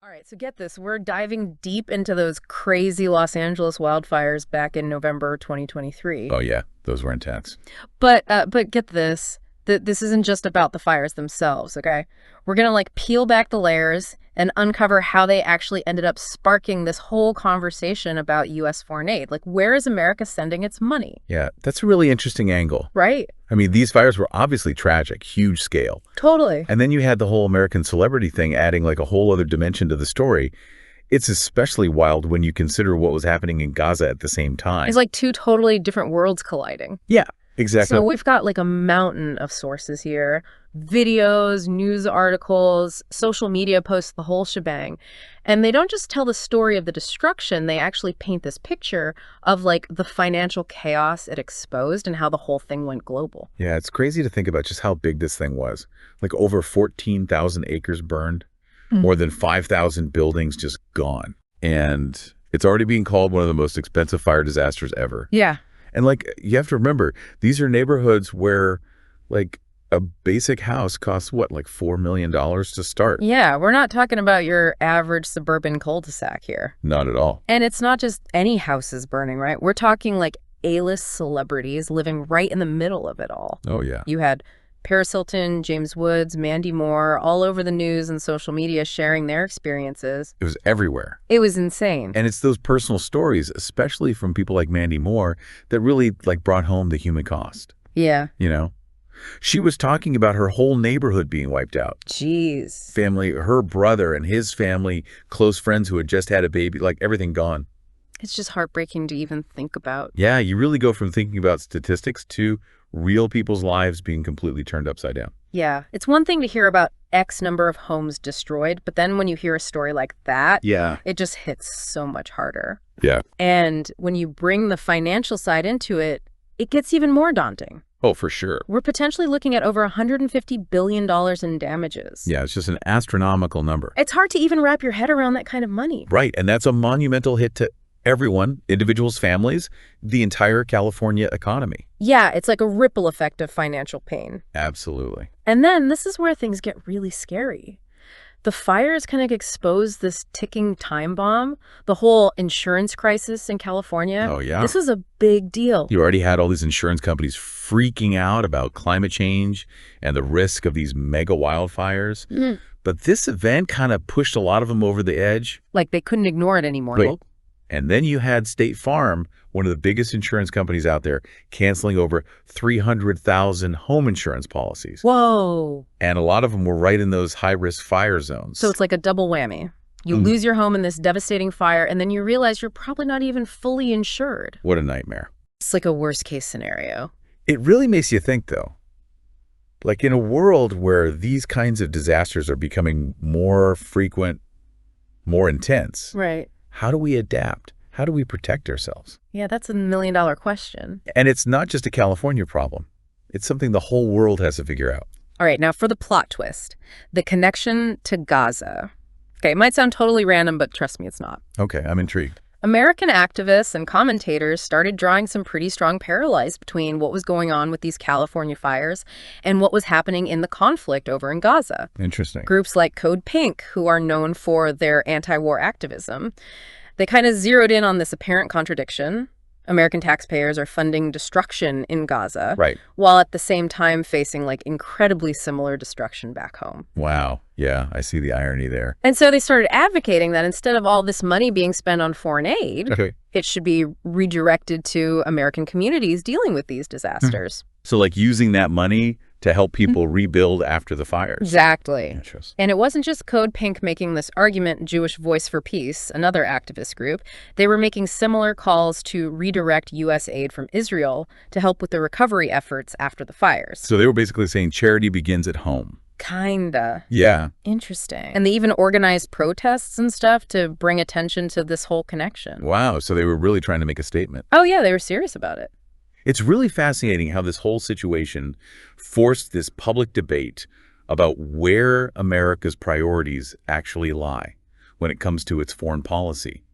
All right, so get this. We're diving deep into those crazy Los Angeles wildfires back in November 2023. Oh, yeah. Those were intense. But get this. This isn't just about the fires themselves, okay? We're going to peel back the layers and uncover how they actually ended up sparking this whole conversation about US foreign aid. Where is America sending its money? Yeah, that's a really interesting angle. Right? I mean, these fires were obviously tragic, huge scale. Totally. And then you had the whole American celebrity thing adding a whole other dimension to the story. It's especially wild when you consider what was happening in Gaza at the same time. It's like two totally different worlds colliding. Yeah, exactly. So we've got a mountain of sources here. Videos, news articles, social media posts, the whole shebang. And they don't just tell the story of the destruction, they actually paint this picture of the financial chaos it exposed and how the whole thing went global. Yeah, it's crazy to think about just how big this thing was. Over 14,000 acres burned, more than 5,000 buildings just gone. And it's already being called one of the most expensive fire disasters ever. Yeah. And you have to remember, these are neighborhoods where a basic house costs what, $4 million to start? Yeah, we're not talking about your average suburban cul-de-sac here. Not at all. And it's not just any houses burning, right? We're talking A-list celebrities living right in the middle of it all. Oh, yeah. You had Paris Hilton, James Woods, Mandy Moore, all over the news and social media sharing their experiences. It was everywhere. It was insane. And it's those personal stories, especially from people like Mandy Moore, that really brought home the human cost. Yeah. She was talking about her whole neighborhood being wiped out. Jeez. Family, her brother and his family, close friends who had just had a baby, everything gone. It's just heartbreaking to even think about. Yeah, you really go from thinking about statistics to real people's lives being completely turned upside down. Yeah. It's one thing to hear about X number of homes destroyed, but then when you hear a story like that, yeah, it just hits so much harder. Yeah. And when you bring the financial side into it, it gets even more daunting. Oh, for sure. We're potentially looking at over $150 billion in damages. Yeah, it's just an astronomical number. It's hard to even wrap your head around that kind of money. Right, and that's a monumental hit to everyone, individuals, families, the entire California economy. Yeah, it's like a ripple effect of financial pain. Absolutely. And then this is where things get really scary. The fires kind of exposed this ticking time bomb, the whole insurance crisis in California. Oh, yeah. This was a big deal. You already had all these insurance companies freaking out about climate change and the risk of these mega wildfires. But this event kind of pushed a lot of them over the edge. They couldn't ignore it anymore. Right. And then you had State Farm, one of the biggest insurance companies out there, canceling over 300,000 home insurance policies. Whoa. And a lot of them were right in those high-risk fire zones. So it's like a double whammy. You lose your home in this devastating fire, and then you realize you're probably not even fully insured. What a nightmare. It's like a worst-case scenario. It really makes you think, though. In a world where these kinds of disasters are becoming more frequent, more intense. Right. How do we adapt? How do we protect ourselves? Yeah, that's a million-dollar question. And it's not just a California problem. It's something the whole world has to figure out. All right, now for the plot twist. The connection to Gaza. Okay, it might sound totally random, but trust me, it's not. Okay, I'm intrigued. American activists and commentators started drawing some pretty strong parallels between what was going on with these California fires and what was happening in the conflict over in Gaza. Interesting. Groups like Code Pink, who are known for their anti-war activism, they kind of zeroed in on this apparent contradiction. American taxpayers are funding destruction in Gaza, right, while at the same time facing incredibly similar destruction back home. Wow. Yeah, I see the irony there. And so they started advocating that instead of all this money being spent on foreign aid, it should be redirected to American communities dealing with these disasters. So using that money to help people rebuild after the fires. Exactly. And it wasn't just Code Pink making this argument. Jewish Voice for Peace, another activist group, they were making similar calls to redirect U.S. aid from Israel to help with the recovery efforts after the fires. So they were basically saying charity begins at home. Kinda. Yeah. Interesting. And they even organized protests and stuff to bring attention to this whole connection. Wow. So they were really trying to make a statement. Oh, yeah, they were serious about it. It's really fascinating how this whole situation forced this public debate about where America's priorities actually lie when it comes to its foreign policy.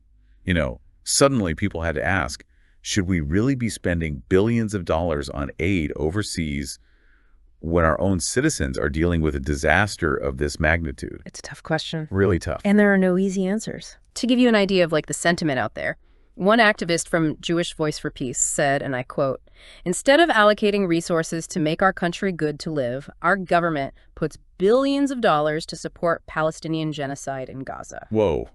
Suddenly people had to ask, should we really be spending billions of dollars on aid overseas when our own citizens are dealing with a disaster of this magnitude? It's a tough question. Really tough. And there are no easy answers. To give you an idea of like the sentiment out there, one activist from Jewish Voice for Peace said, and I quote, "Instead of allocating resources to make our country good to live, our government puts billions of dollars to support Palestinian genocide in Gaza." Whoa,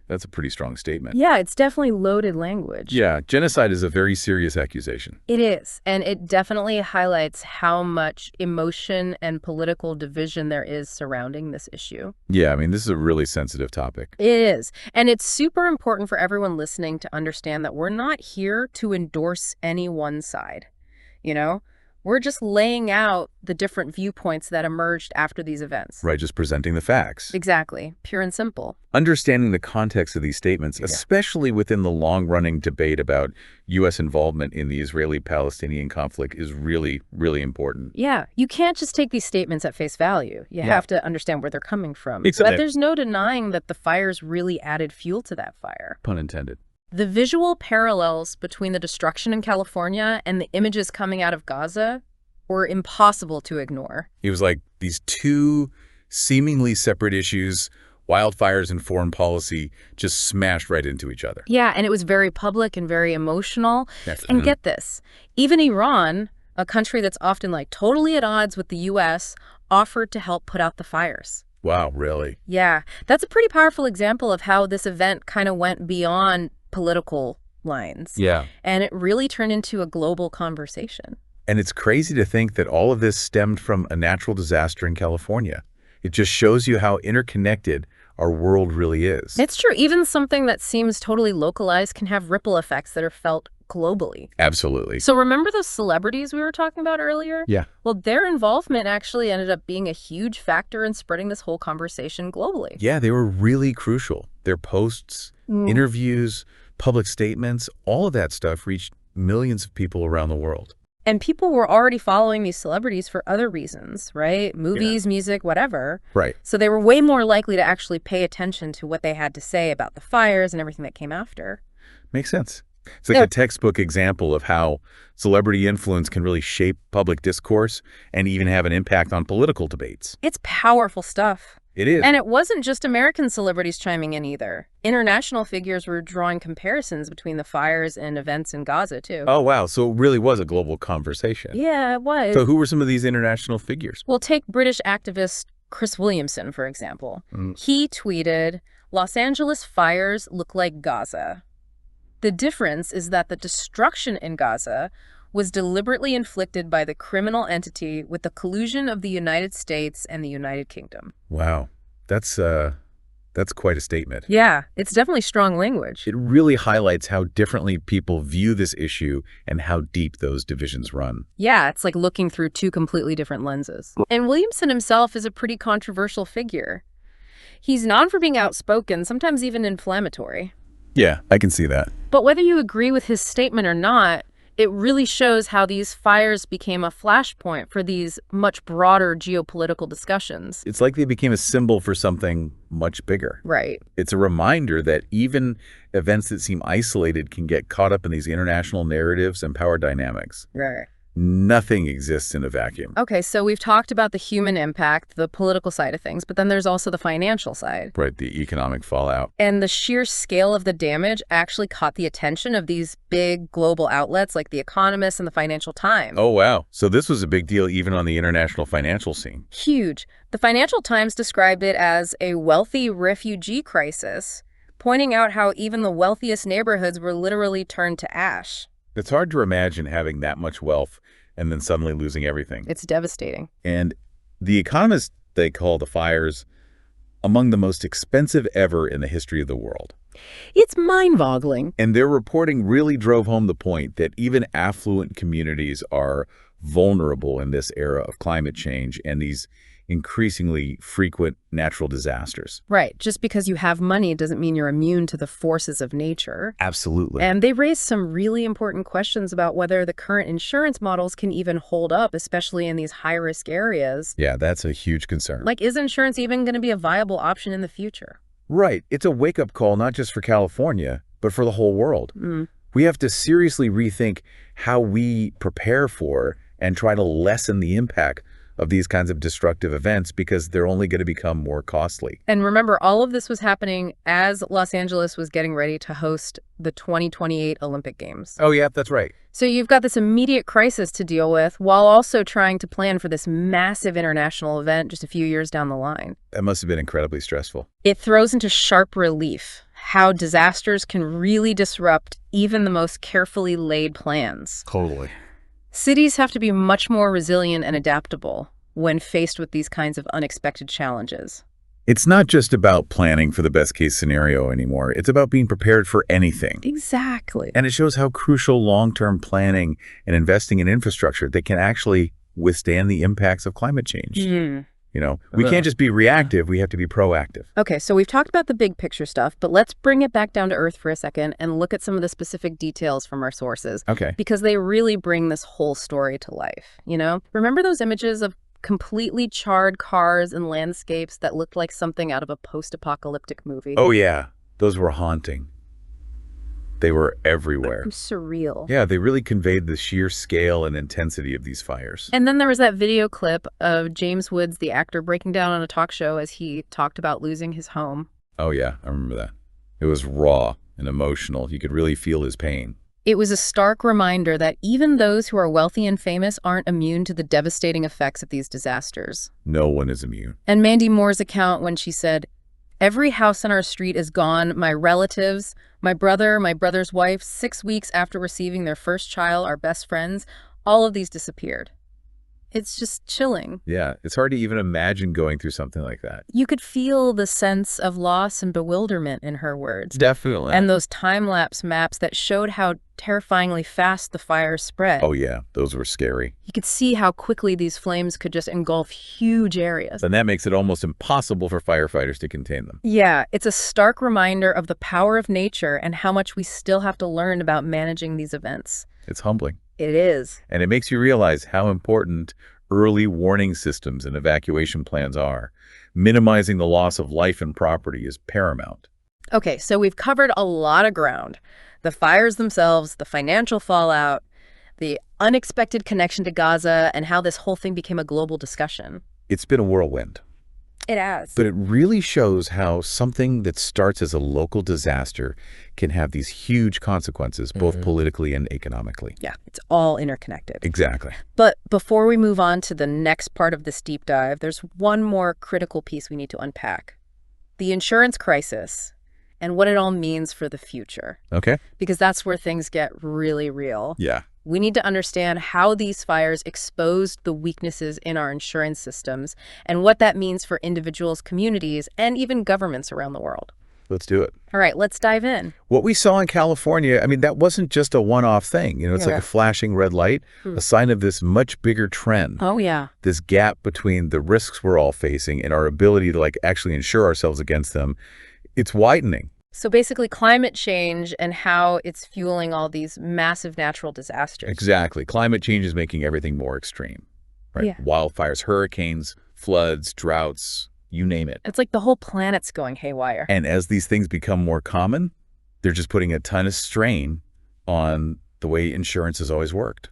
that's a pretty strong statement. Yeah, it's definitely loaded language. Yeah, genocide is a very serious accusation. It is, and it definitely highlights how much emotion and political division there is surrounding this issue. Yeah, I mean, this is a really sensitive topic. It is, and it's super important for everyone listening to understand that we're not here to endorse any one side, you know? We're just laying out the different viewpoints that emerged after these events. Right, just presenting the facts. Exactly, pure and simple. Understanding the context of these statements, especially within the long-running debate about U.S. involvement in the Israeli-Palestinian conflict, is really, really important. Yeah, you can't just take these statements at face value. You have to understand where they're coming from. Exactly. But there's no denying that the fires really added fuel to that fire. Pun intended. The visual parallels between the destruction in California and the images coming out of Gaza were impossible to ignore. It was like these two seemingly separate issues, wildfires and foreign policy, just smashed right into each other. Yeah, and it was very public and very emotional. Yes. And get this, even Iran, a country that's often like totally at odds with the U.S., offered to help put out the fires. Wow, really? Yeah, that's a pretty powerful example of how this event kind of went beyond political lines. Yeah. And it really turned into a global conversation. And it's crazy to think that all of this stemmed from a natural disaster in California. It just shows you how interconnected our world really is. It's true. Even something that seems totally localized can have ripple effects that are felt globally. Absolutely. So remember those celebrities we were talking about earlier? Yeah. Well, their involvement actually ended up being a huge factor in spreading this whole conversation globally. Yeah, they were really crucial. Their posts, interviews, public statements, all of that stuff reached millions of people around the world. And people were already following these celebrities for other reasons, right? Movies, music, whatever. Right. So they were way more likely to actually pay attention to what they had to say about the fires and everything that came after. Makes sense. It's like a textbook example of how celebrity influence can really shape public discourse and even have an impact on political debates. It's powerful stuff. It is. And it wasn't just American celebrities chiming in either. International figures were drawing comparisons between the fires and events in Gaza, too. Oh, wow. So it really was a global conversation. Yeah, it was. So who were some of these international figures? Well, take British activist Chris Williamson, for example. He tweeted, "Los Angeles fires look like Gaza. The difference is that the destruction in Gaza was deliberately inflicted by the criminal entity with the collusion of the United States and the United Kingdom." Wow. That's quite a statement. Yeah, it's definitely strong language. It really highlights how differently people view this issue and how deep those divisions run. Yeah, it's like looking through two completely different lenses. And Williamson himself is a pretty controversial figure. He's known for being outspoken, sometimes even inflammatory. Yeah, I can see that. But whether you agree with his statement or not, it really shows how these fires became a flashpoint for these much broader geopolitical discussions. It's like they became a symbol for something much bigger. Right. It's a reminder that even events that seem isolated can get caught up in these international narratives and power dynamics. Right. Nothing exists in a vacuum. Okay, so we've talked about the human impact, the political side of things, but then there's also the financial side. Right, the economic fallout. And the sheer scale of the damage actually caught the attention of these big global outlets like The Economist and the Financial Times. Oh, wow. So this was a big deal even on the international financial scene. Huge. The Financial Times described it as a wealthy refugee crisis, pointing out how even the wealthiest neighborhoods were literally turned to ash. It's hard to imagine having that much wealth and then suddenly losing everything. It's devastating. And The Economist, they call the fires among the most expensive ever in the history of the world. It's mind-boggling. And their reporting really drove home the point that even affluent communities are vulnerable in this era of climate change and these increasingly frequent natural disasters. Right. Just because you have money doesn't mean you're immune to the forces of nature. Absolutely. And they raised some really important questions about whether the current insurance models can even hold up, especially in these high-risk areas. Yeah, that's a huge concern. Like, is insurance even going to be a viable option in the future? Right. It's a wake-up call not just for California, but for the whole world. We have to seriously rethink how we prepare for and try to lessen the impact of these kinds of destructive events because they're only going to become more costly. And remember, all of this was happening as Los Angeles was getting ready to host the 2028 Olympic Games. Oh, yeah, that's right. So you've got this immediate crisis to deal with while also trying to plan for this massive international event just a few years down the line. That must have been incredibly stressful. It throws into sharp relief how disasters can really disrupt even the most carefully laid plans. Totally. Cities have to be much more resilient and adaptable when faced with these kinds of unexpected challenges. It's not just about planning for the best case scenario anymore. It's about being prepared for anything. Exactly. And it shows how crucial long-term planning and investing in infrastructure that can actually withstand the impacts of climate change. You know, we can't just be reactive. We have to be proactive. Okay, so we've talked about the big picture stuff, but let's bring it back down to earth for a second and look at some of the specific details from our sources. Okay. Because they really bring this whole story to life, you know? Remember those images of completely charred cars and landscapes that looked like something out of a post-apocalyptic movie? Oh, yeah. Those were haunting. They were everywhere. It was surreal. Yeah, they really conveyed the sheer scale and intensity of these fires. And then there was that video clip of James Woods, the actor, breaking down on a talk show as he talked about losing his home. Oh, yeah, I remember that. It was raw and emotional. You could really feel his pain. It was a stark reminder that even those who are wealthy and famous aren't immune to the devastating effects of these disasters. No one is immune. And Mandy Moore's account when she said, "Every house on our street is gone. My relatives, my brother, my brother's wife, 6 weeks after receiving their first child, our best friends, all of these disappeared." It's just chilling. Yeah, it's hard to even imagine going through something like that. You could feel the sense of loss and bewilderment in her words. Definitely. And those time-lapse maps that showed how terrifyingly fast the fires spread. Oh, yeah, those were scary. You could see how quickly these flames could just engulf huge areas. And that makes it almost impossible for firefighters to contain them. Yeah, it's a stark reminder of the power of nature and how much we still have to learn about managing these events. It's humbling. It is. And it makes you realize how important early warning systems and evacuation plans are. Minimizing the loss of life and property is paramount. Okay, so we've covered a lot of ground. The fires themselves, the financial fallout, the unexpected connection to Gaza, and how this whole thing became a global discussion. It's been a whirlwind. It has. But it really shows how something that starts as a local disaster can have these huge consequences, both politically and economically. Yeah, it's all interconnected. Exactly. But before we move on to the next part of this deep dive, there's one more critical piece we need to unpack. The insurance crisis and what it all means for the future. Okay. Because that's where things get really real. Yeah. We need to understand how these fires exposed the weaknesses in our insurance systems and what that means for individuals, communities, and even governments around the world. Let's do it. All right, let's dive in. What we saw in California, I mean, that wasn't just a one-off thing. You know, it's like a flashing red light, a sign of this much bigger trend. Oh, yeah. This gap between the risks we're all facing and our ability to actually insure ourselves against them, it's widening. So basically climate change and how it's fueling all these massive natural disasters. Exactly. Climate change is making everything more extreme, right? Yeah. Wildfires, hurricanes, floods, droughts, you name it. It's like the whole planet's going haywire. And as these things become more common, they're just putting a ton of strain on the way insurance has always worked.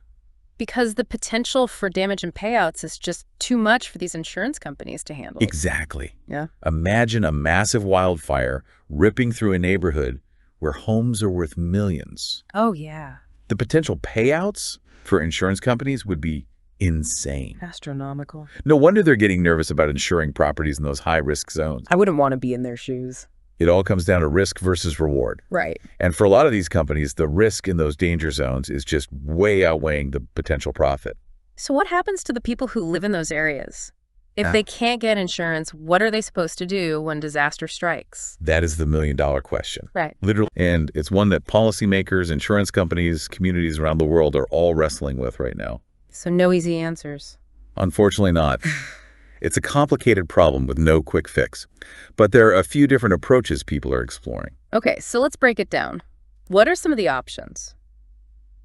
Because the potential for damage and payouts is just too much for these insurance companies to handle. Exactly. Yeah. Imagine a massive wildfire ripping through a neighborhood where homes are worth millions. Oh, yeah. The potential payouts for insurance companies would be insane. Astronomical. No wonder they're getting nervous about insuring properties in those high-risk zones. I wouldn't want to be in their shoes. It all comes down to risk versus reward. Right. And for a lot of these companies, the risk in those danger zones is just way outweighing the potential profit. So what happens to the people who live in those areas? If they can't get insurance, what are they supposed to do when disaster strikes? That is the million-dollar question. Right. Literally. And it's one that policymakers, insurance companies, communities around the world are all wrestling with right now. So no easy answers. Unfortunately not. It's a complicated problem with no quick fix. But there are a few different approaches people are exploring. Okay, so let's break it down. What are some of the options?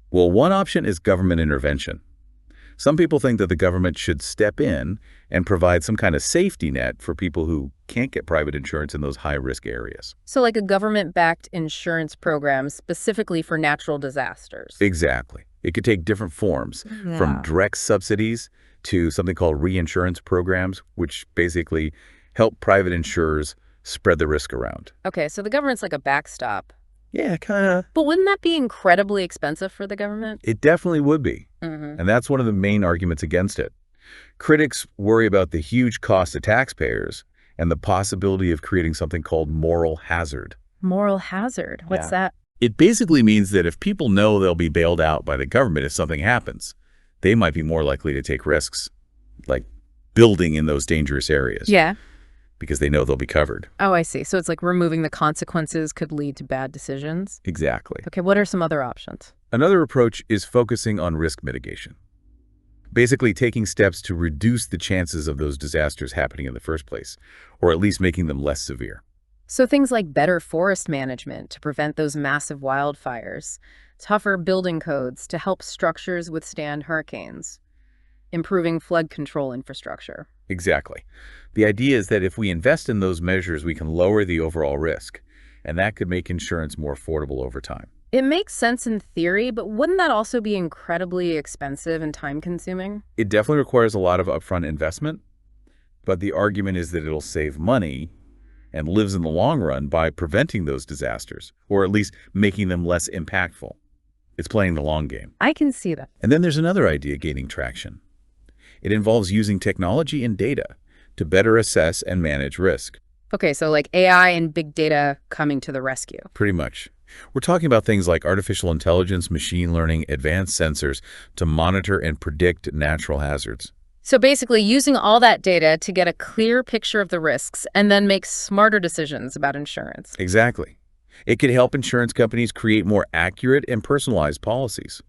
Well, one option is government intervention. Some people think that the government should step in and provide some kind of safety net for people who can't get private insurance in those high-risk areas. So like a government-backed insurance program specifically for natural disasters. Exactly. It could take different forms, from direct subsidies to something called reinsurance programs, which basically help private insurers spread the risk around. Okay, so the government's like a backstop. Yeah, kind of. But wouldn't that be incredibly expensive for the government? It definitely would be. Mm-hmm. And that's one of the main arguments against it. Critics worry about the huge cost to taxpayers and the possibility of creating something called moral hazard. Moral hazard. What's Yeah. that? It basically means that if people know they'll be bailed out by the government if something happens, they might be more likely to take risks, like building in those dangerous areas, Yeah. because they know they'll be covered. Oh, I see. So it's like removing the consequences could lead to bad decisions. Exactly. Okay, what are some other options? Another approach is focusing on risk mitigation, basically taking steps to reduce the chances of those disasters happening in the first place, or at least making them less severe. So things like better forest management to prevent those massive wildfires, tougher building codes to help structures withstand hurricanes, improving flood control infrastructure. Exactly. The idea is that if we invest in those measures, we can lower the overall risk, and that could make insurance more affordable over time. It makes sense in theory, but wouldn't that also be incredibly expensive and time-consuming? It definitely requires a lot of upfront investment, but the argument is that it'll save money and lives in the long run by preventing those disasters, or at least making them less impactful. It's playing the long game. I can see that. And then there's another idea gaining traction. It involves using technology and data to better assess and manage risk. Okay, so like AI and big data coming to the rescue. Pretty much. We're talking about things like artificial intelligence, machine learning, advanced sensors to monitor and predict natural hazards. So basically using all that data to get a clear picture of the risks and then make smarter decisions about insurance. Exactly. It could help insurance companies create more accurate and personalized policies,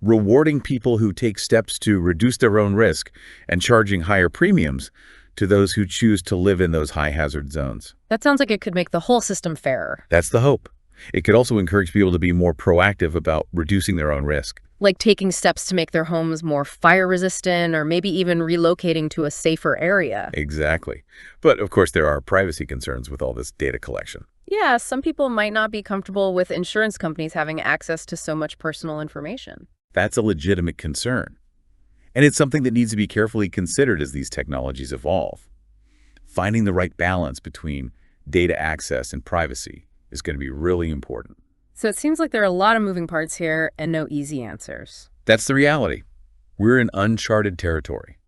rewarding people who take steps to reduce their own risk and charging higher premiums to those who choose to live in those high-hazard zones. That sounds like it could make the whole system fairer. That's the hope. It could also encourage people to be more proactive about reducing their own risk. Like taking steps to make their homes more fire resistant or maybe even relocating to a safer area. Exactly. But of course, there are privacy concerns with all this data collection. Yeah, some people might not be comfortable with insurance companies having access to so much personal information. That's a legitimate concern. And it's something that needs to be carefully considered as these technologies evolve. Finding the right balance between data access and privacy is going to be really important. So it seems like there are a lot of moving parts here and no easy answers. That's the reality. We're in uncharted territory.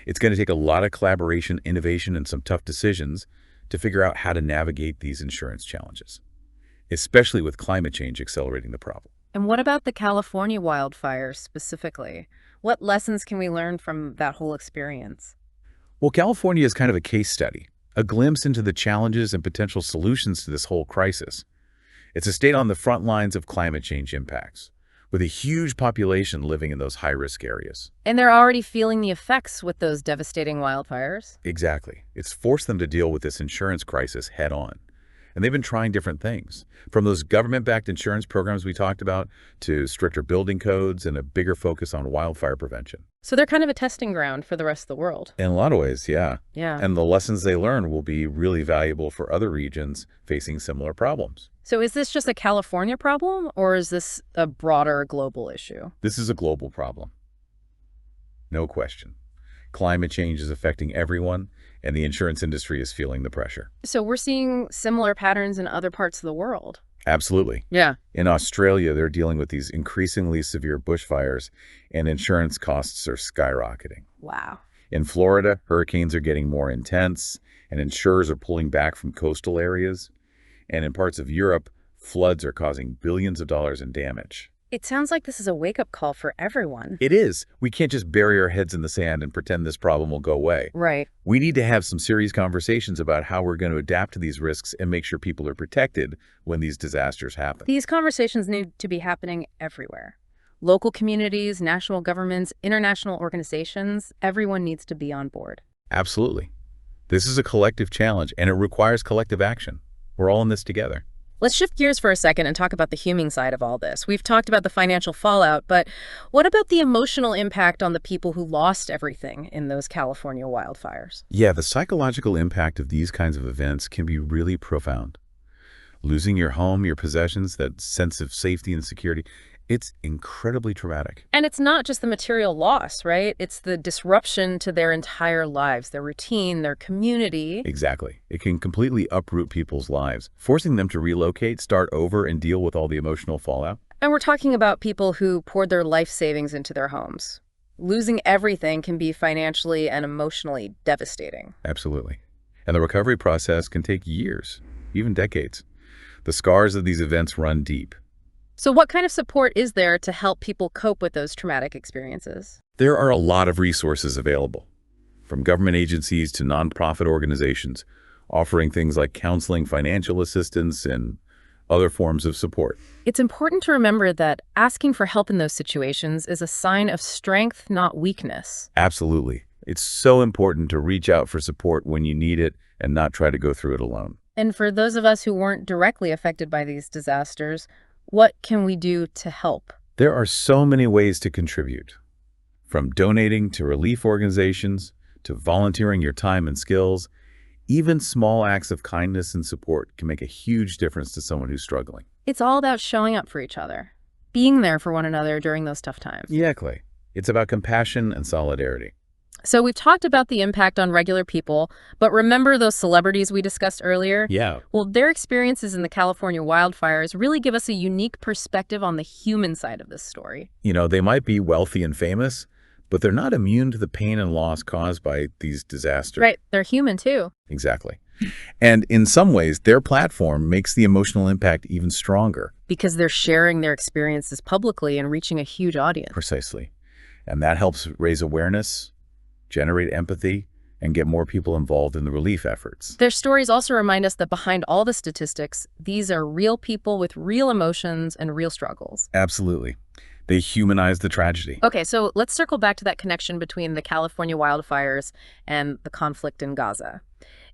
It's going to take a lot of collaboration, innovation, and some tough decisions to figure out how to navigate these insurance challenges, especially with climate change accelerating the problem. And what about the California wildfires specifically? What lessons can we learn from that whole experience? Well, California is kind of a case study, a glimpse into the challenges and potential solutions to this whole crisis. It's a state on the front lines of climate change impacts, with a huge population living in those high-risk areas. And they're already feeling the effects with those devastating wildfires. Exactly. It's forced them to deal with this insurance crisis head-on. And they've been trying different things, from those government-backed insurance programs we talked about to stricter building codes and a bigger focus on wildfire prevention. So they're kind of a testing ground for the rest of the world. In a lot of ways, yeah. Yeah. And the lessons they learn will be really valuable for other regions facing similar problems. So is this just a California problem, or is this a broader global issue? This is a global problem. No question. Climate change is affecting everyone, and the insurance industry is feeling the pressure. So we're seeing similar patterns in other parts of the world. Absolutely. Yeah. In Australia, they're dealing with these increasingly severe bushfires, and insurance costs are skyrocketing. Wow. In Florida, hurricanes are getting more intense, and insurers are pulling back from coastal areas. And in parts of Europe, floods are causing billions of dollars in damage. It sounds like this is a wake-up call for everyone. It is. We can't just bury our heads in the sand and pretend this problem will go away. Right. We need to have some serious conversations about how we're going to adapt to these risks and make sure people are protected when these disasters happen. These conversations need to be happening everywhere. Local communities, national governments, international organizations, everyone needs to be on board. Absolutely. This is a collective challenge, and it requires collective action. We're all in this together. Let's shift gears for a second and talk about the human side of all this. We've talked about the financial fallout, but what about the emotional impact on the people who lost everything in those California wildfires? Yeah, the psychological impact of these kinds of events can be really profound. Losing your home, your possessions, that sense of safety and security, It's incredibly traumatic. And it's not just the material loss, right? It's the disruption to their entire lives, their routine, their community. Exactly. It can completely uproot people's lives, forcing them to relocate, start over, and deal with all the emotional fallout. And we're talking about people who poured their life savings into their homes. Losing everything can be financially and emotionally devastating. Absolutely. And the recovery process can take years, even decades. The scars of these events run deep. So what kind of support is there to help people cope with those traumatic experiences? There are a lot of resources available, from government agencies to nonprofit organizations, offering things like counseling, financial assistance, and other forms of support. It's important to remember that asking for help in those situations is a sign of strength, not weakness. Absolutely. It's so important to reach out for support when you need it and not try to go through it alone. And for those of us who weren't directly affected by these disasters, what can we do to help? There are so many ways to contribute, from donating to relief organizations, to volunteering your time and skills. Even small acts of kindness and support can make a huge difference to someone who's struggling. It's all about showing up for each other, being there for one another during those tough times. Yeah, Clay. It's about compassion and solidarity. So we've talked about the impact on regular people, but remember those celebrities we discussed earlier? Yeah. Well, their experiences in the California wildfires really give us a unique perspective on the human side of this story. You know, they might be wealthy and famous, but they're not immune to the pain and loss caused by these disasters. Right, they're human too. Exactly. And in some ways, their platform makes the emotional impact even stronger. Because they're sharing their experiences publicly and reaching a huge audience. Precisely. And that helps raise awareness, generate empathy, and get more people involved in the relief efforts. Their stories also remind us that behind all the statistics, these are real people with real emotions and real struggles. Absolutely. They humanize the tragedy. Okay, so let's circle back to that connection between the California wildfires and the conflict in Gaza.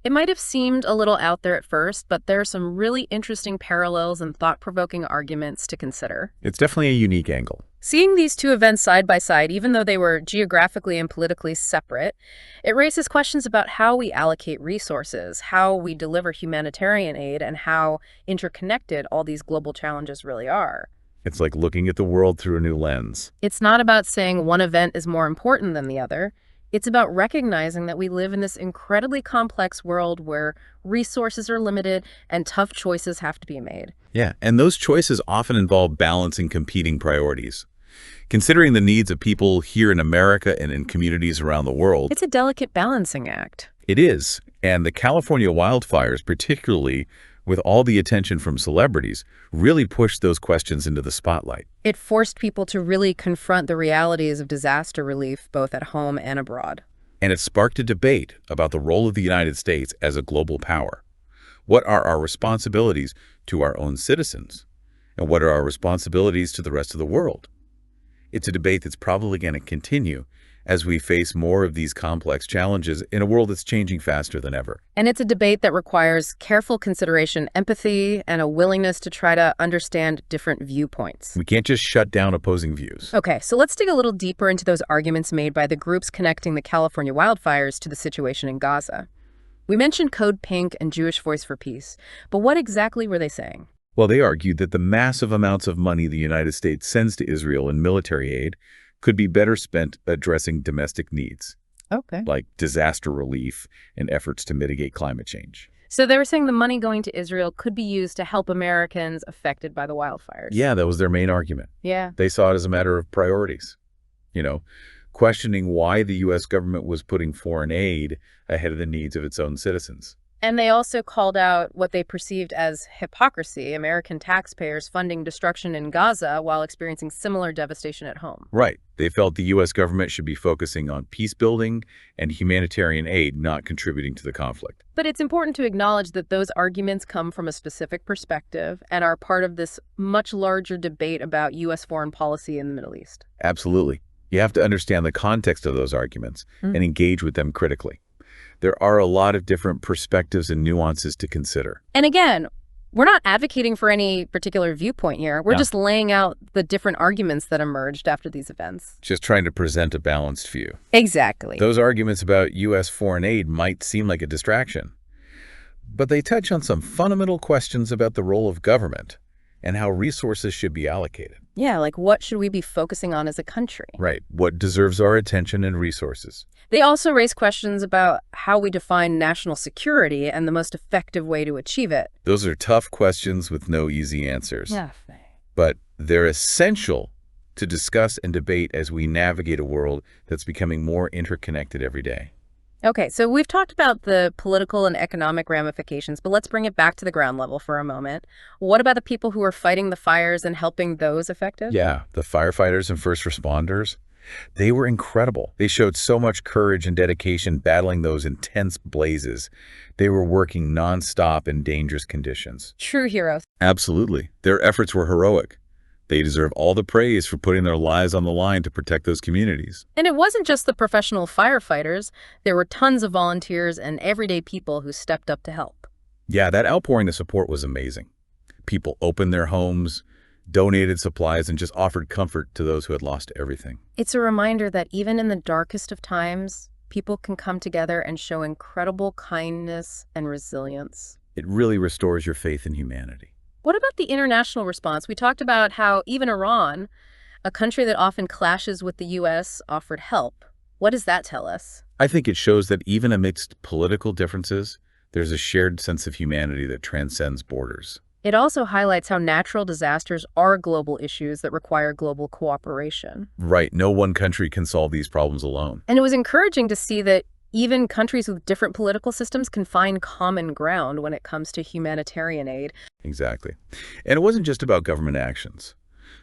It might have seemed a little out there at first, but there are some really interesting parallels and thought-provoking arguments to consider. It's definitely a unique angle. Seeing these two events side by side, even though they were geographically and politically separate, it raises questions about how we allocate resources, how we deliver humanitarian aid, and how interconnected all these global challenges really are. It's like looking at the world through a new lens. It's not about saying one event is more important than the other. It's about recognizing that we live in this incredibly complex world where resources are limited and tough choices have to be made. Yeah, and those choices often involve balancing competing priorities. Considering the needs of people here in America and in communities around the world, It's a delicate balancing act. it is. And the California wildfires, particularly with all the attention from celebrities, really pushed those questions into the spotlight. It forced people to really confront the realities of disaster relief, both at home and abroad. And it sparked a debate about the role of the United States as a global power. What are our responsibilities to our own citizens? And what are our responsibilities to the rest of the world? It's a debate that's probably going to continue as we face more of these complex challenges in a world that's changing faster than ever. And it's a debate that requires careful consideration, empathy, and a willingness to try to understand different viewpoints. We can't just shut down opposing views. Okay, so let's dig a little deeper into those arguments made by the groups connecting the California wildfires to the situation in Gaza. We mentioned Code Pink and Jewish Voice for Peace, but what exactly were they saying? Well, they argued that the massive amounts of money the United States sends to Israel in military aid could be better spent addressing domestic needs, Okay. like disaster relief and efforts to mitigate climate change. So they were saying the money going to Israel could be used to help Americans affected by the wildfires. Yeah, that was their main argument. Yeah. They saw it as a matter of priorities, you know, questioning why the U.S. government was putting foreign aid ahead of the needs of its own citizens. And they also called out what they perceived as hypocrisy, American taxpayers funding destruction in Gaza while experiencing similar devastation at home. Right. They felt the U.S. government should be focusing on peace building and humanitarian aid, not contributing to the conflict. But it's important to acknowledge that those arguments come from a specific perspective and are part of this much larger debate about U.S. foreign policy in the Middle East. Absolutely. You have to understand the context of those arguments and engage with them critically. There are a lot of different perspectives and nuances to consider. And again, we're not advocating for any particular viewpoint here. We're just laying out the different arguments that emerged after these events. Just trying to present a balanced view. Exactly. Those arguments about U.S. foreign aid might seem like a distraction, but they touch on some fundamental questions about the role of government and how resources should be allocated. Yeah, like what should we be focusing on as a country? Right. What deserves our attention and resources? They also raise questions about how we define national security and the most effective way to achieve it. Those are tough questions with no easy answers. Yeah. But they're essential to discuss and debate as we navigate a world that's becoming more interconnected every day. Okay, so we've talked about the political and economic ramifications, but let's bring it back to the ground level for a moment. What about the people who are fighting the fires and helping those affected? Yeah, the firefighters and first responders, they were incredible. They showed so much courage and dedication battling those intense blazes. They were working nonstop in dangerous conditions. True heroes. Absolutely. Their efforts were heroic. They deserve all the praise for putting their lives on the line to protect those communities. And it wasn't just the professional firefighters. There were tons of volunteers and everyday people who stepped up to help. Yeah, that outpouring of support was amazing. People opened their homes, donated supplies, and just offered comfort to those who had lost everything. It's a reminder that even in the darkest of times, people can come together and show incredible kindness and resilience. It really restores your faith in humanity. What about the international response? We talked about how even Iran, a country that often clashes with the U.S., offered help. What does that tell us? I think it shows that even amidst political differences, there's a shared sense of humanity that transcends borders. It also highlights how natural disasters are global issues that require global cooperation. Right, no one country can solve these problems alone. And it was encouraging to see that even countries with different political systems can find common ground when it comes to humanitarian aid. Exactly. And it wasn't just about government actions.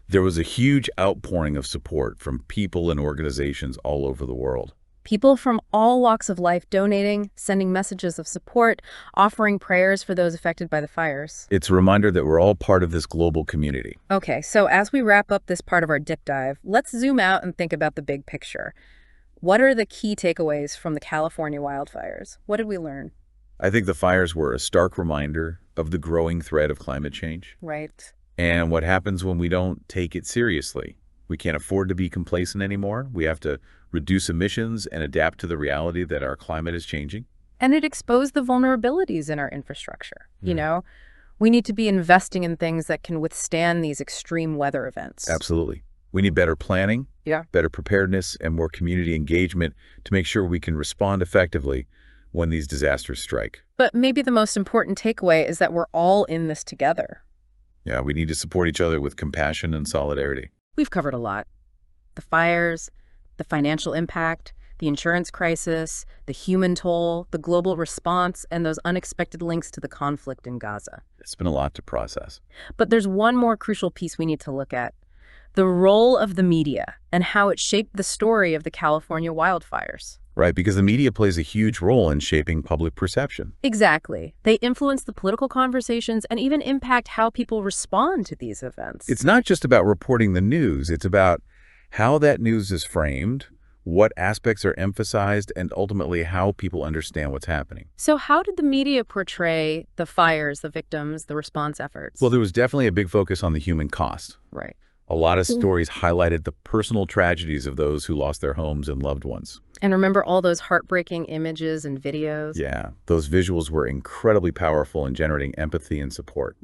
There was a huge outpouring of support from people and organizations all over the world. People from all walks of life donating, sending messages of support, offering prayers for those affected by the fires. It's a reminder that we're all part of this global community. Okay, so as we wrap up this part of our deep dive, let's zoom out and think about the big picture. What are the key takeaways from the California wildfires? What did we learn? I think the fires were a stark reminder of the growing threat of climate change Right. and what happens when we don't take it seriously. We can't afford to be complacent anymore. We have to reduce emissions and adapt to the reality that our climate is changing. And it exposed the vulnerabilities in our infrastructure. We need to be investing in things that can withstand these extreme weather events. Absolutely. We need better planning, Yeah. better preparedness, and more community engagement to make sure we can respond effectively when these disasters strike. But maybe the most important takeaway is that we're all in this together. Yeah, we need to support each other with compassion and solidarity. We've covered a lot. The fires, the financial impact, the insurance crisis, the human toll, the global response, and those unexpected links to the conflict in Gaza. It's been a lot to process. But there's one more crucial piece we need to look at: the role of the media and how it shaped the story of the California wildfires. Right, because the media plays a huge role in shaping public perception. Exactly. They influence the political conversations and even impact how people respond to these events. It's not just about reporting the news, it's about how that news is framed, what aspects are emphasized, and ultimately how people understand what's happening. So how did the media portray the fires, the victims, the response efforts? Well, there was definitely a big focus on the human cost. Right. A lot of stories highlighted the personal tragedies of those who lost their homes and loved ones. And remember all those heartbreaking images and videos? Yeah, those visuals were incredibly powerful in generating empathy and support.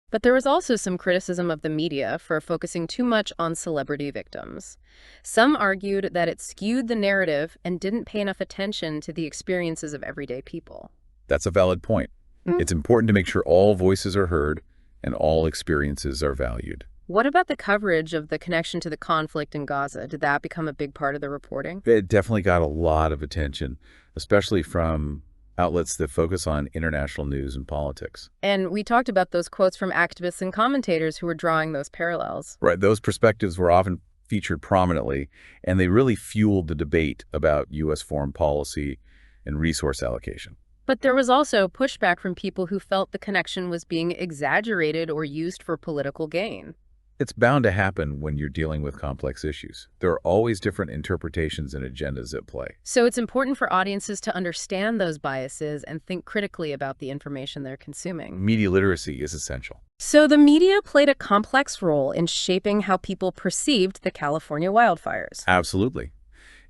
But there was also some criticism of the media for focusing too much on celebrity victims. Some argued that it skewed the narrative and didn't pay enough attention to the experiences of everyday people. That's a valid point. It's important to make sure all voices are heard and all experiences are valued. What about the coverage of the connection to the conflict in Gaza? Did that become a big part of the reporting? It definitely got a lot of attention, especially from outlets that focus on international news and politics. And we talked about those quotes from activists and commentators who were drawing those parallels. Right, those perspectives were often featured prominently, and they really fueled the debate about U.S. foreign policy and resource allocation. But there was also pushback from people who felt the connection was being exaggerated or used for political gain. It's bound to happen when you're dealing with complex issues. There are always different interpretations and agendas at play. So it's important for audiences to understand those biases and think critically about the information they're consuming. Media literacy is essential. So the media played a complex role in shaping how people perceived the California wildfires. Absolutely.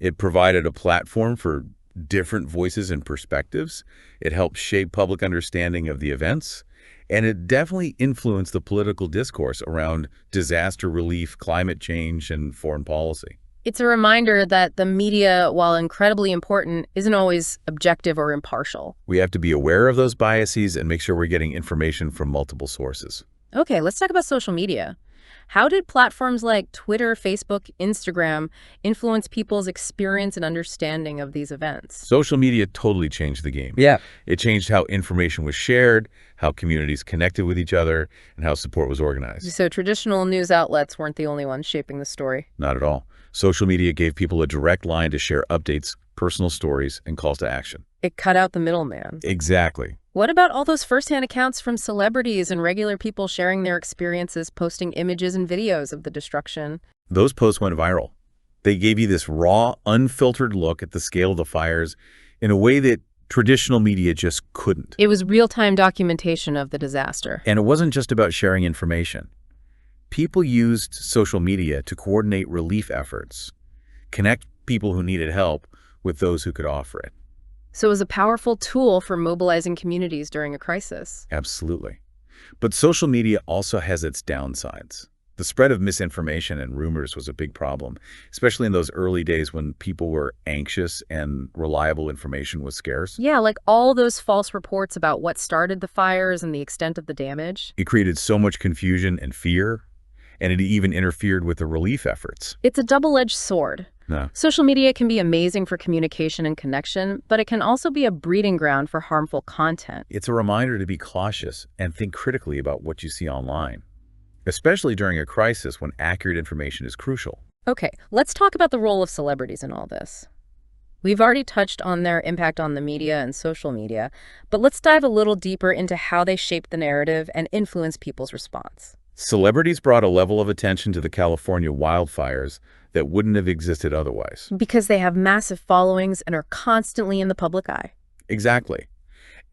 It provided a platform for different voices and perspectives. It helped shape public understanding of the events, And it definitely influenced the political discourse around disaster relief, climate change, and foreign policy. It's a reminder that the media, while incredibly important, isn't always objective or impartial. We have to be aware of those biases and make sure we're getting information from multiple sources. Okay, let's talk about social media. How did platforms like Twitter, Facebook, Instagram influence people's experience and understanding of these events? Social media totally changed the game. Yeah. It changed how information was shared, how communities connected with each other, and how support was organized. So traditional news outlets weren't the only ones shaping the story. Not at all. Social media gave people a direct line to share updates, personal stories, and calls to action. It cut out the middleman. Exactly. What about all those firsthand accounts from celebrities and regular people sharing their experiences, posting images and videos of the destruction? Those posts went viral. They gave you this raw, unfiltered look at the scale of the fires in a way that traditional media just couldn't. It was real-time documentation of the disaster. And it wasn't just about sharing information. People used social media to coordinate relief efforts, connect people who needed help with those who could offer it. So it was a powerful tool for mobilizing communities during a crisis. Absolutely. But social media also has its downsides. The spread of misinformation and rumors was a big problem, especially in those early days when people were anxious and reliable information was scarce. Yeah, like all those false reports about what started the fires and the extent of the damage. It created so much confusion and fear, and it even interfered with the relief efforts. It's a double-edged sword. No. Social media can be amazing for communication and connection, but it can also be a breeding ground for harmful content. It's a reminder to be cautious and think critically about what you see online, especially during a crisis when accurate information is crucial. Okay, let's talk about the role of celebrities in all this. We've already touched on their impact on the media and social media, but let's dive a little deeper into how they shape the narrative and influence people's response. Celebrities brought a level of attention to the California wildfires that wouldn't have existed otherwise. Because they have massive followings and are constantly in the public eye. Exactly.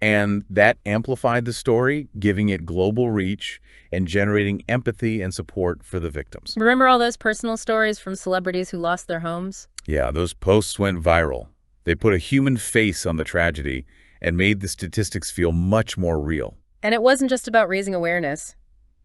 And that amplified the story, giving it global reach and generating empathy and support for the victims. Remember all those personal stories from celebrities who lost their homes? Yeah, those posts went viral. They put a human face on the tragedy and made the statistics feel much more real. And it wasn't just about raising awareness.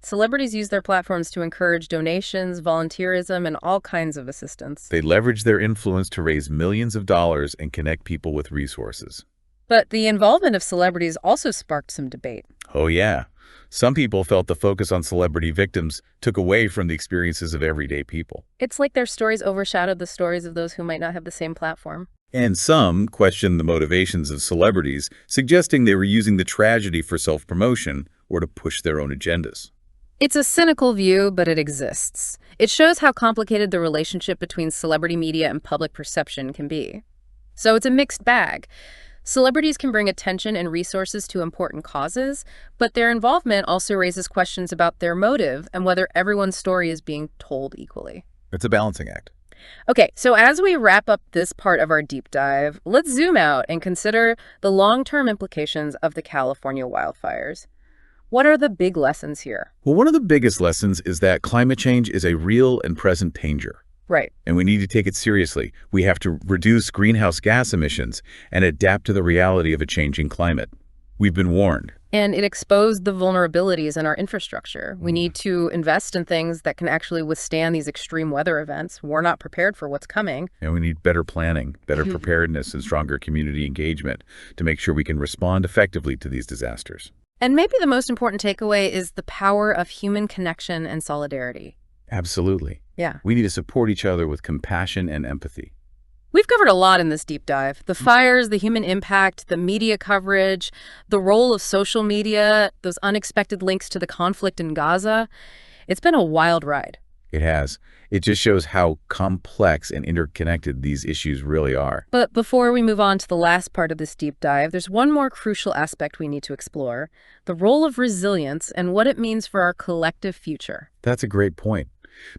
Celebrities use their platforms to encourage donations, volunteerism, and all kinds of assistance. They leveraged their influence to raise millions of dollars and connect people with resources. But the involvement of celebrities also sparked some debate. Oh yeah. Some people felt the focus on celebrity victims took away from the experiences of everyday people. It's like their stories overshadowed the stories of those who might not have the same platform. And some questioned the motivations of celebrities, suggesting they were using the tragedy for self-promotion or to push their own agendas. It's a cynical view, but it exists. It shows how complicated the relationship between celebrity media and public perception can be. So it's a mixed bag. Celebrities can bring attention and resources to important causes, but their involvement also raises questions about their motive and whether everyone's story is being told equally. It's a balancing act. Okay, so as we wrap up this part of our deep dive, let's zoom out and consider the long-term implications of the California wildfires. What are the big lessons here? Well, one of the biggest lessons is that climate change is a real and present danger. Right. And we need to take it seriously. We have to reduce greenhouse gas emissions and adapt to the reality of a changing climate. We've been warned. And it exposed the vulnerabilities in our infrastructure. We need to invest in things that can actually withstand these extreme weather events. We're not prepared for what's coming. And we need better planning, better preparedness, and stronger community engagement to make sure we can respond effectively to these disasters. And maybe the most important takeaway is the power of human connection and solidarity. Absolutely. Yeah. We need to support each other with compassion and empathy. We've covered a lot in this deep dive. The fires, the human impact, the media coverage, the role of social media, those unexpected links to the conflict in Gaza. It's been a wild ride. It has. It just shows how complex and interconnected these issues really are. But before we move on to the last part of this deep dive, there's one more crucial aspect we need to explore: the role of resilience and what it means for our collective future. That's a great point.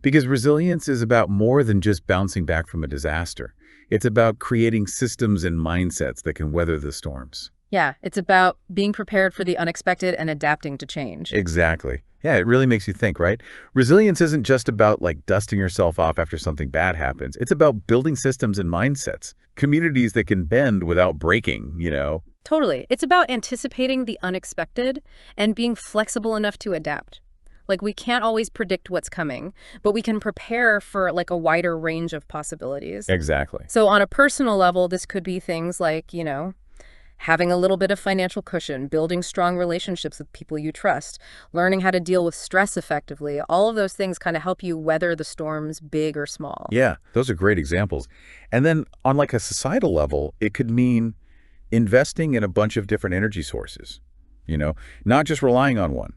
Because resilience is about more than just bouncing back from a disaster. It's about creating systems and mindsets that can weather the storms. Yeah, it's about being prepared for the unexpected and adapting to change. Exactly. Yeah, it really makes you think, right? Resilience isn't just about like dusting yourself off after something bad happens. It's about building systems and mindsets, communities that can bend without breaking. Totally. It's about anticipating the unexpected and being flexible enough to adapt. Like, we can't always predict what's coming, but we can prepare for like a wider range of possibilities. Exactly. So on a personal level, this could be things like, having a little bit of financial cushion, building strong relationships with people you trust, learning how to deal with stress effectively. All of those things kind of help you weather the storms, big or small. Yeah, those are great examples. And then on like a societal level, it could mean investing in a bunch of different energy sources, not just relying on one.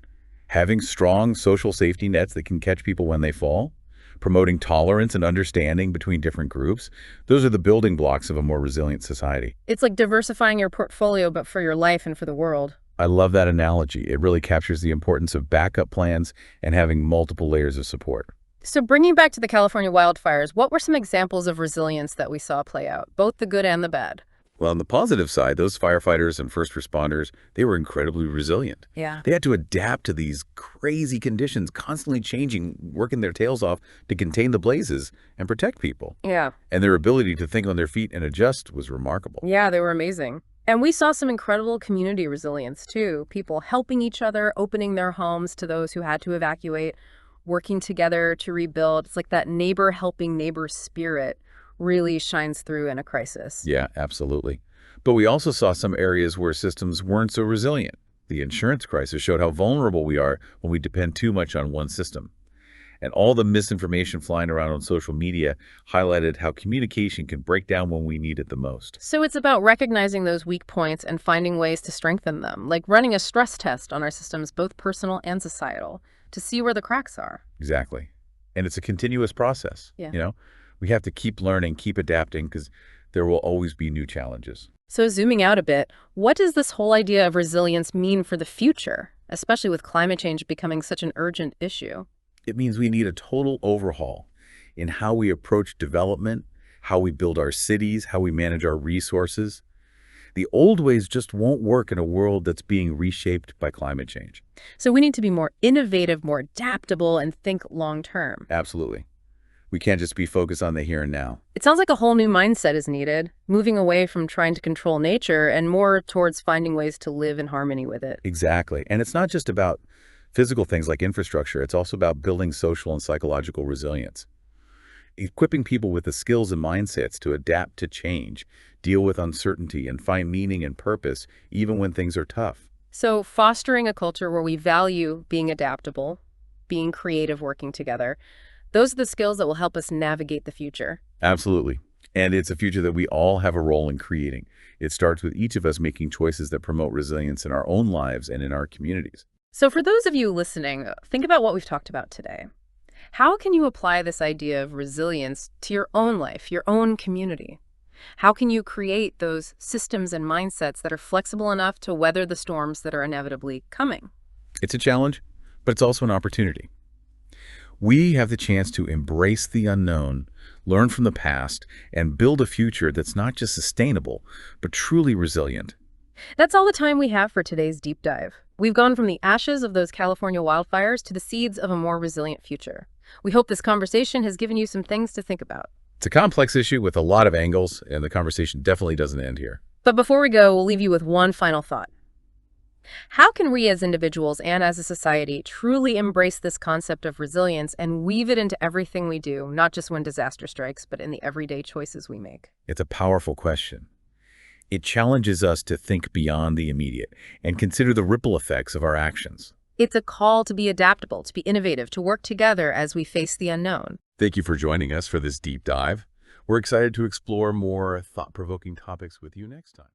Having strong social safety nets that can catch people when they fall, promoting tolerance and understanding between different groups. Those are the building blocks of a more resilient society. It's like diversifying your portfolio, but for your life and for the world. I love that analogy. It really captures the importance of backup plans and having multiple layers of support. So bringing back to the California wildfires, what were some examples of resilience that we saw play out, both the good and the bad? Well, on the positive side, those firefighters and first responders, they were incredibly resilient. Yeah. They had to adapt to these crazy conditions, constantly changing, working their tails off to contain the blazes and protect people. Yeah. And their ability to think on their feet and adjust was remarkable. Yeah, they were amazing. And we saw some incredible community resilience, too. People helping each other, opening their homes to those who had to evacuate, working together to rebuild. It's like that neighbor helping neighbor spirit really shines through in a crisis. Yeah, absolutely. But we also saw some areas where systems weren't so resilient. The insurance crisis showed how vulnerable we are when we depend too much on one system. And all the misinformation flying around on social media highlighted how communication can break down when we need it the most. So it's about recognizing those weak points and finding ways to strengthen them, like running a stress test on our systems, both personal and societal, to see where the cracks are. Exactly. And it's a continuous process. Yeah. We have to keep learning, keep adapting, because there will always be new challenges. So zooming out a bit, what does this whole idea of resilience mean for the future, especially with climate change becoming such an urgent issue? It means we need a total overhaul in how we approach development, how we build our cities, how we manage our resources. The old ways just won't work in a world that's being reshaped by climate change. So we need to be more innovative, more adaptable, and think long term. Absolutely. We can't just be focused on the here and now. It sounds like a whole new mindset is needed, moving away from trying to control nature and more towards finding ways to live in harmony with it. Exactly. And it's not just about physical things like infrastructure. It's also about building social and psychological resilience, equipping people with the skills and mindsets to adapt to change, deal with uncertainty, and find meaning and purpose even when things are tough. So fostering a culture where we value being adaptable, being creative, working together, those are the skills that will help us navigate the future. Absolutely. And it's a future that we all have a role in creating. It starts with each of us making choices that promote resilience in our own lives and in our communities. So for those of you listening, think about what we've talked about today. How can you apply this idea of resilience to your own life, your own community? How can you create those systems and mindsets that are flexible enough to weather the storms that are inevitably coming? It's a challenge, but it's also an opportunity. We have the chance to embrace the unknown, learn from the past, and build a future that's not just sustainable, but truly resilient. That's all the time we have for today's deep dive. We've gone from the ashes of those California wildfires to the seeds of a more resilient future. We hope this conversation has given you some things to think about. It's a complex issue with a lot of angles, and the conversation definitely doesn't end here. But before we go, we'll leave you with one final thought. How can we as individuals and as a society truly embrace this concept of resilience and weave it into everything we do, not just when disaster strikes, but in the everyday choices we make? It's a powerful question. It challenges us to think beyond the immediate and consider the ripple effects of our actions. It's a call to be adaptable, to be innovative, to work together as we face the unknown. Thank you for joining us for this deep dive. We're excited to explore more thought-provoking topics with you next time.